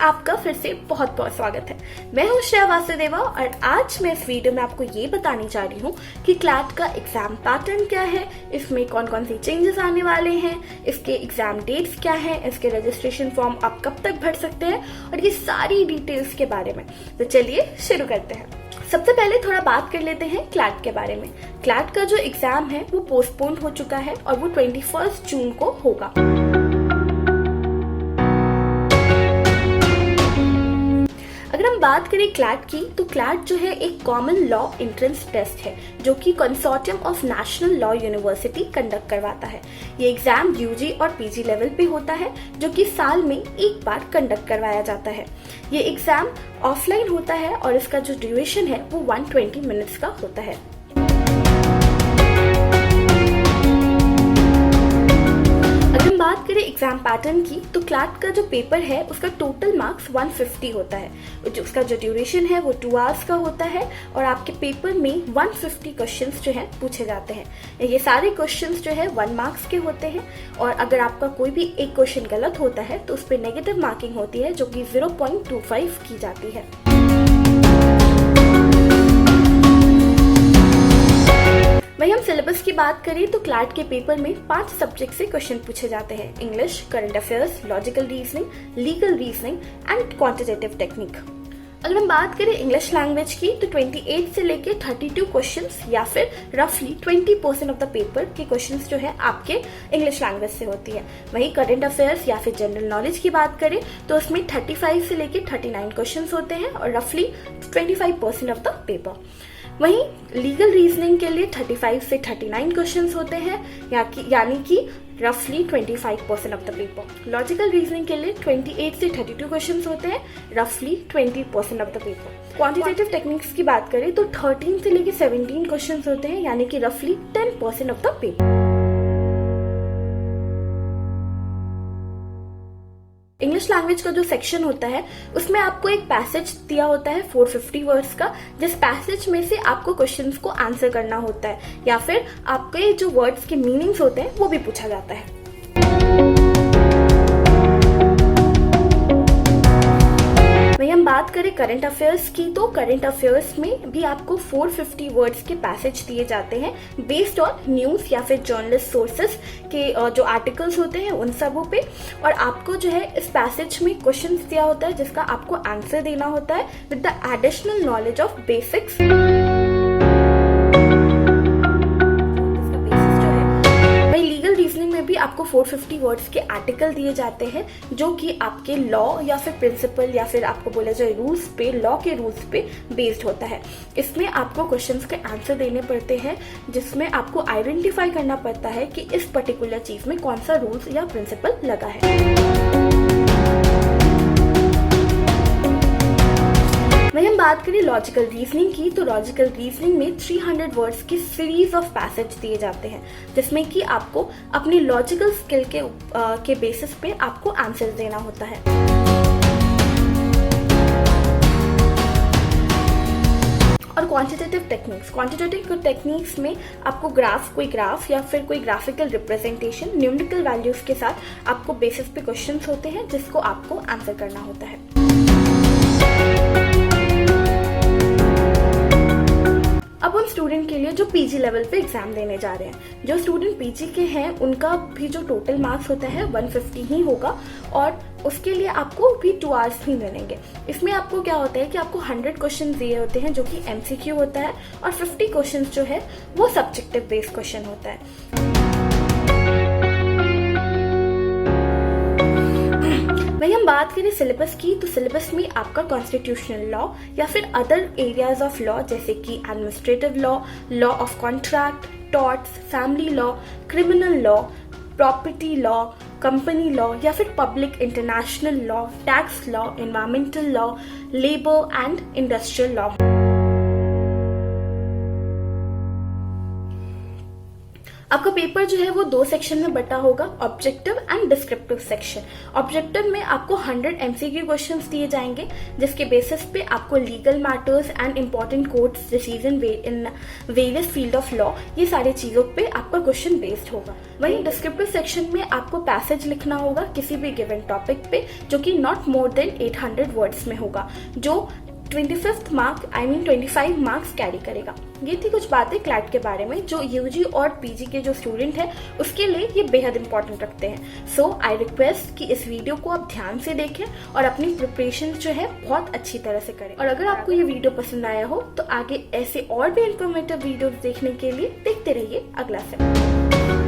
आपका फिर से बहुत बहुत स्वागत है। मैं हूँ श्रेया वासुदेवा और आज मैं इस वीडियो में आपको ये बताने जा रही हूँ कि क्लैट का एग्जाम पैटर्न क्या है, इसमें कौन कौन सी चेंजेस आने वाले हैं, इसके एग्जाम डेट्स क्या है, इसके रजिस्ट्रेशन फॉर्म आप कब तक भर सकते हैं और ये सारी डिटेल्स के बारे में। तो चलिए शुरू करते हैं। सबसे पहले थोड़ा बात कर लेते हैं क्लैट के बारे में। क्लैट का जो एग्जाम है वो पोस्टपोन हो चुका है और वो 21 जून को होगा। अगर हम बात करें क्लैट की, तो क्लैट जो है एक कॉमन लॉ एंट्रेंस टेस्ट है जो कि consortium of national law university conduct करवाता है। ये एग्जाम यूजी और पीजी लेवल पे होता है जो कि साल में एक बार कंडक्ट करवाया जाता है। ये एग्जाम ऑफलाइन होता है और इसका जो ड्यूरेशन है वो 120 मिनट्स का होता है। बात करें एग्जाम पैटर्न की, तो क्लैट का जो पेपर है उसका टोटल मार्क्स 150 होता है। उसका जो ड्यूरेशन है वो 2 आवर्स का होता है और आपके पेपर में 150 क्वेश्चंस जो है पूछे जाते हैं। ये सारे क्वेश्चंस जो है 1 मार्क्स के होते हैं और अगर आपका कोई भी एक क्वेश्चन गलत होता है तो उस पर नेगेटिव मार्किंग होती है जो कि 0.25 की जाती है। वहीं हम सिलेबस की बात करें तो क्लैट के पेपर में 5 सब्जेक्ट से क्वेश्चन पूछे जाते हैं: English, current affairs, logical reasoning, legal reasoning and quantitative technique. अगर हम बात करें इंग्लिश लैंग्वेज की, तो 28 से लेके 32 क्वेश्चंस या फिर रफली 20% ऑफ द पेपर के क्वेश्चंस जो है आपके इंग्लिश लैंग्वेज से होती है। वहीं करंट अफेयर्स या फिर जनरल नॉलेज की बात करें तो उसमें 35 से लेके 39 क्वेश्चंस होते हैं और रफली 25% ऑफ द पेपर। वहीं लीगल रीजनिंग के लिए 35 से 39 क्वेश्चंस होते हैं यानी कि रफली 25% of the paper. Logical reasoning के लिए 28 से 32 क्वेश्चंस होते हैं, रफली 20% of the paper. Quantitative techniques की बात करें तो 13 से लेके 17 क्वेश्चंस होते हैं यानी कि रफली 10% of the paper. English language का जो सेक्शन होता है उसमें आपको एक पैसेज दिया होता है 450 वर्ड्स का, जिस पैसेज में से आपको क्वेश्चंस को आंसर करना होता है या फिर आपके जो वर्ड्स के मीनिंग्स होते हैं वो भी पूछा जाता है। वहीं हम बात करें करंट अफेयर्स की, तो करंट अफेयर्स में भी आपको 450 वर्ड्स के पैसेज दिए जाते हैं बेस्ड ऑन न्यूज या फिर जर्नलिस्ट सोर्सेस के जो आर्टिकल्स होते हैं उन सबों पे, और आपको जो है इस पैसेज में क्वेश्चंस दिया होता है जिसका आपको आंसर देना होता है with the additional knowledge of basics. भी आपको 450 वर्ड्स के आर्टिकल दिए जाते हैं जो कि आपके लॉ या फिर प्रिंसिपल या फिर आपको बोला जाए रूल्स पे, लॉ के रूल्स पे बेस्ड होता है। इसमें आपको क्वेश्चंस के आंसर देने पड़ते हैं जिसमें आपको आइडेंटिफाई करना पड़ता है कि इस पर्टिकुलर चीज में कौन सा रूल्स या प्रिंसिपल लगा है। वहीं हम बात करें लॉजिकल रीजनिंग की, तो लॉजिकल रीजनिंग में 300 वर्ड्स की सीरीज ऑफ पैसेज दिए जाते हैं जिसमें कि आपको अपनी लॉजिकल स्किल के बेसिस पे आपको आंसर देना होता है। और क्वांटिटेटिव टेक्निक्स में आपको कोई ग्राफ या फिर कोई ग्राफिकल रिप्रेजेंटेशन न्यूमेरिकल वैल्यूज के साथ आपको बेसिस पे क्वेश्चंस होते हैं जिसको आपको आंसर करना होता है। अब हम स्टूडेंट के लिए जो पीजी लेवल पे एग्जाम देने जा रहे हैं, जो स्टूडेंट पीजी के हैं उनका भी जो टोटल मार्क्स होता है 150 ही होगा और उसके लिए आपको भी 2 आवर्स ही मिलेंगे। इसमें आपको क्या होता है कि आपको 100 क्वेश्चन दिए होते हैं जो कि एमसीक्यू होता है और 50 क्वेश्चन जो है वो सब्जेक्टिव बेस्ड क्वेश्चन होता है। वहीं हम बात करें सिलेबस की, तो सिलेबस में आपका कॉन्स्टिट्यूशनल लॉ या फिर अदर एरियाज ऑफ लॉ जैसे कि administrative law, law of contract, torts, family law, criminal law, property law, company law या फिर public international law, tax law, environmental law, labour and industrial law. आपका paper जो है वो 2 सेक्शन में बटा होगा, objective and descriptive section. Objective में आपको 100 MCQ क्वेश्चंस दिए जाएंगे, जिसके बेसिस पे आपको legal matters and important courts decision in various field of law, ये सारी चीजों पे आपका क्वेश्चन बेस्ड होगा। वहीं डिस्क्रिप्टिव सेक्शन में आपको पैसेज लिखना होगा किसी भी गिवन टॉपिक पे, जो कि नॉट मोर देन 800 वर्ड्स में होगा, जो 25 मार्क्स कैरी करेगा। ये थी कुछ बातें क्लैट के बारे में जो यूजी और पीजी के जो स्टूडेंट हैं उसके लिए ये बेहद इंपॉर्टेंट रखते हैं। सो आई रिक्वेस्ट कि इस वीडियो को आप ध्यान से देखें और अपनी प्रिपरेशन जो है बहुत अच्छी तरह से करें। और अगर आपको ये वीडियो पसंद आया हो तो आगे ऐसे और भी इंफॉर्मेटिव वीडियोस देखने के लिए देखते रहिए अगला सेशन।